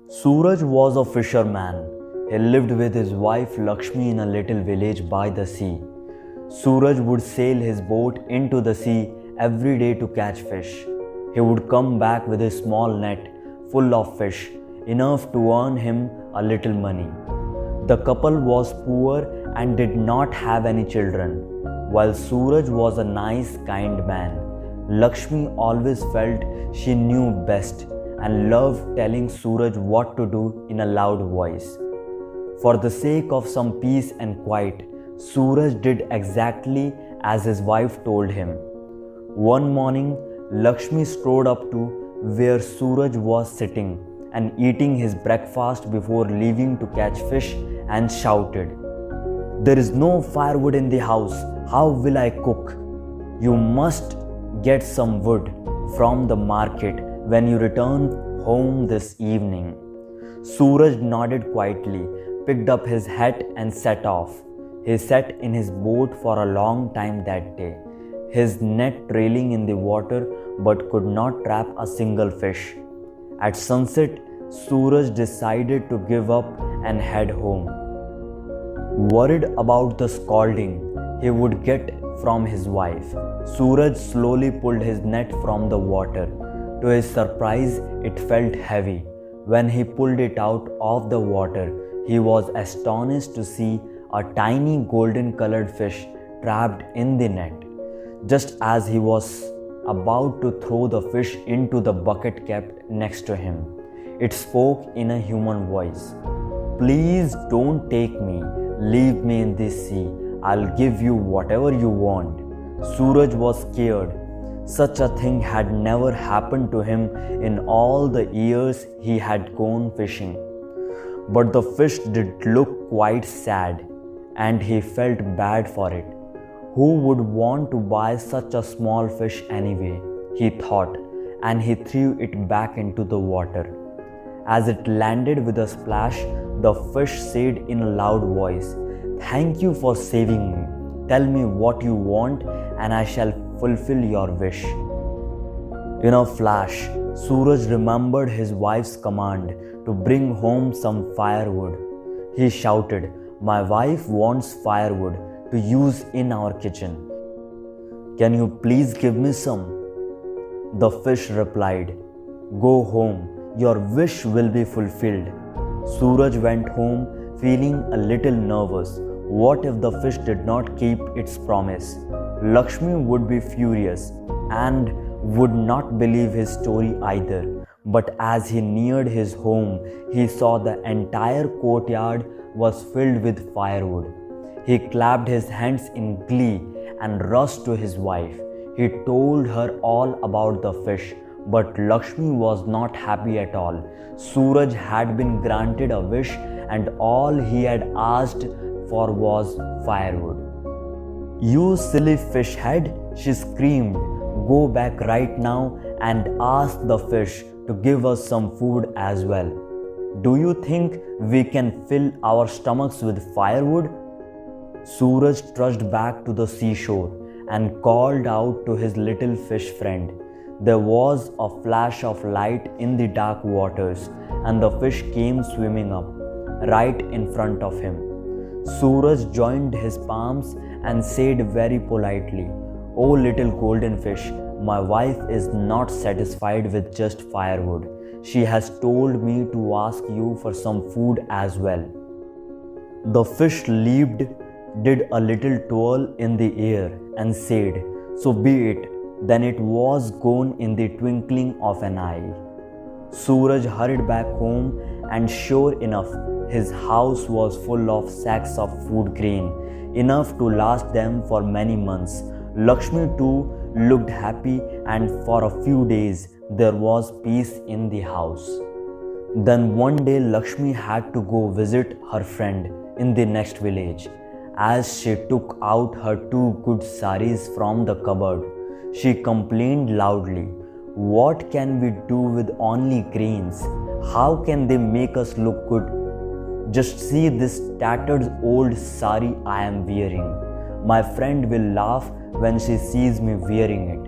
Suraj was a fisherman. He lived with his wife Lakshmi in a little village by the sea. Suraj would sail his boat into the sea every day to catch fish. He would come back with a small net full of fish, enough to earn him a little money. The couple was poor and did not have any children. While Suraj was a nice, kind man, Lakshmi always felt she knew best and loved telling Suraj what to do in a loud voice. For the sake of some peace and quiet, Suraj did exactly as his wife told him. One morning, Lakshmi strode up to where Suraj was sitting and eating his breakfast before leaving to catch fish and shouted, "There is no firewood in the house. How will I cook? You must get some wood from the market when you return home this evening." Suraj nodded quietly, picked up his hat and set off. He sat in his boat for a long time that day, his net trailing in the water but could not trap a single fish. At sunset, Suraj decided to give up and head home. Worried about the scolding he would get from his wife, Suraj slowly pulled his net from the water. To his surprise, it felt heavy. When he pulled it out of the water, he was astonished to see a tiny golden colored fish trapped in the net. Just as he was about to throw the fish into the bucket kept next to him, it spoke in a human voice. "Please don't take me. Leave me in this sea. I'll give you whatever you want." Suraj was scared. Such a thing had never happened to him in all the years he had gone fishing. But the fish did look quite sad, and he felt bad for it. Who would want to buy such a small fish anyway, he thought, and he threw it back into the water. As it landed with a splash, the fish said in a loud voice, "Thank you for saving me. Tell me what you want and I shall fulfill your wish." In a flash, Suraj remembered his wife's command to bring home some firewood. He shouted, "My wife wants firewood to use in our kitchen. Can you please give me some?" The fish replied, "Go home. Your wish will be fulfilled." Suraj went home feeling a little nervous. What if the fish did not keep its promise? Lakshmi would be furious and would not believe his story either. But as he neared his home, he saw the entire courtyard was filled with firewood. He clapped his hands in glee and rushed to his wife. He told her all about the fish, but Lakshmi was not happy at all. Suraj had been granted a wish, and all he had asked for was firewood. "You silly fish head," she screamed. "Go back right now and ask the fish to give us some food as well. Do you think we can fill our stomachs with firewood?" Suraj trudged back to the seashore and called out to his little fish friend. There was a flash of light in the dark waters, and the fish came swimming up, right in front of him. Suraj joined his palms and said very politely, "Oh little golden fish, my wife is not satisfied with just firewood. She has told me to ask you for some food as well." The fish leaped, did a little twirl in the air, and said, "So be it." Then it was gone in the twinkling of an eye. Suraj hurried back home, and sure enough, his house was full of sacks of food grain, enough to last them for many months. Lakshmi too looked happy, and for a few days there was peace in the house. Then one day Lakshmi had to go visit her friend in the next village. As she took out her 2 good saris from the cupboard, she complained loudly, "What can we do with only grains? How can they make us look good? Just see this tattered old sari I am wearing. My friend will laugh when she sees me wearing it.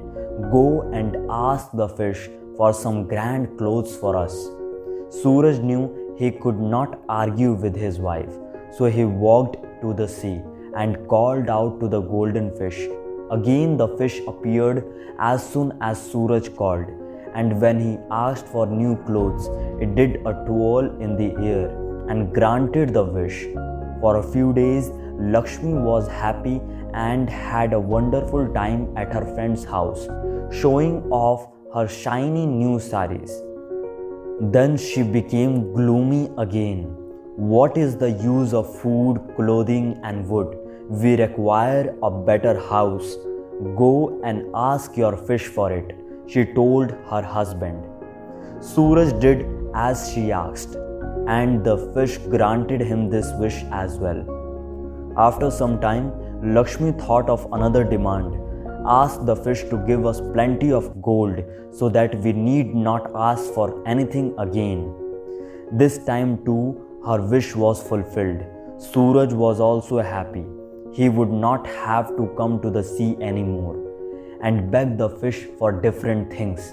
Go and ask the fish for some grand clothes for us." Suraj knew he could not argue with his wife, so he walked to the sea and called out to the golden fish. Again the fish appeared as soon as Suraj called, and when he asked for new clothes, it did a twirl in the air and granted the wish. For a few days, Lakshmi was happy and had a wonderful time at her friend's house, showing off her shiny new saris. Then she became gloomy again. What is the use of food, clothing, and wood? We require a better house. Go and ask your fish for it, she told her husband. Suraj did as she asked, and the fish granted him this wish as well. After some time, Lakshmi thought of another demand. Ask the fish to give us plenty of gold so that we need not ask for anything again. This time too, her wish was fulfilled. Suraj was also happy. He would not have to come to the sea anymore and beg the fish for different things.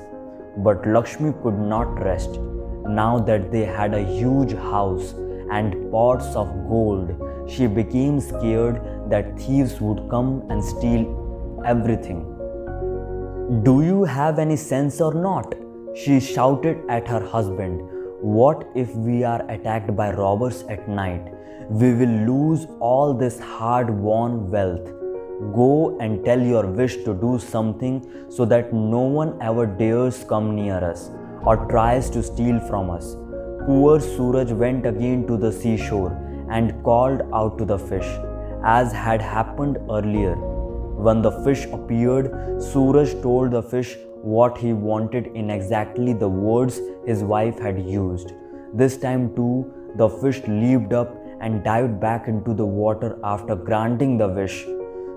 But Lakshmi could not rest. Now that they had a huge house and pots of gold, she became scared that thieves would come and steal everything. Do you have any sense or not? She shouted at her husband. What if we are attacked by robbers at night? We will lose all this hard-won wealth. Go and tell your wish to do something so that no one ever dares come near us or tries to steal from us. Poor Suraj went again to the seashore and called out to the fish, as had happened earlier. When the fish appeared, Suraj told the fish what he wanted in exactly the words his wife had used. This time too, the fish leaped up and dived back into the water after granting the wish.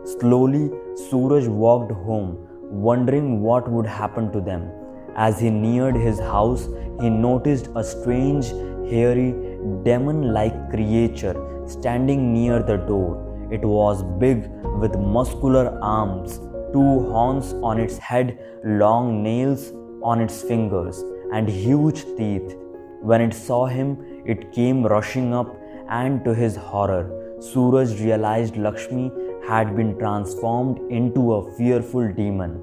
Slowly, Suraj walked home, wondering what would happen to them. As he neared his house, he noticed a strange, hairy, demon-like creature standing near the door. It was big with muscular arms, 2 horns on its head, long nails on its fingers, and huge teeth. When it saw him, it came rushing up, and to his horror, Suraj realized Lakshmi had been transformed into a fearful demon.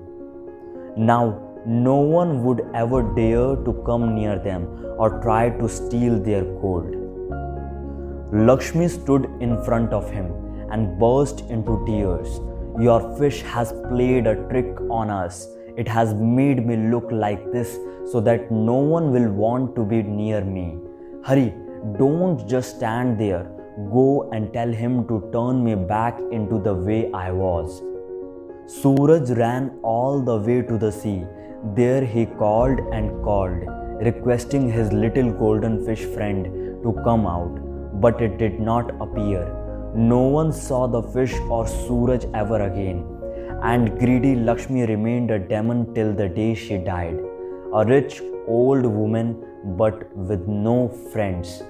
Now, no one would ever dare to come near them or try to steal their gold. Lakshmi stood in front of him and burst into tears. Your fish has played a trick on us. It has made me look like this so that no one will want to be near me. Hurry, don't just stand there. Go and tell him to turn me back into the way I was. Suraj ran all the way to the sea. There he called and called, requesting his little golden fish friend to come out, but it did not appear. No one saw the fish or Suraj ever again, and greedy Lakshmi remained a demon till the day she died, a rich old woman but with no friends.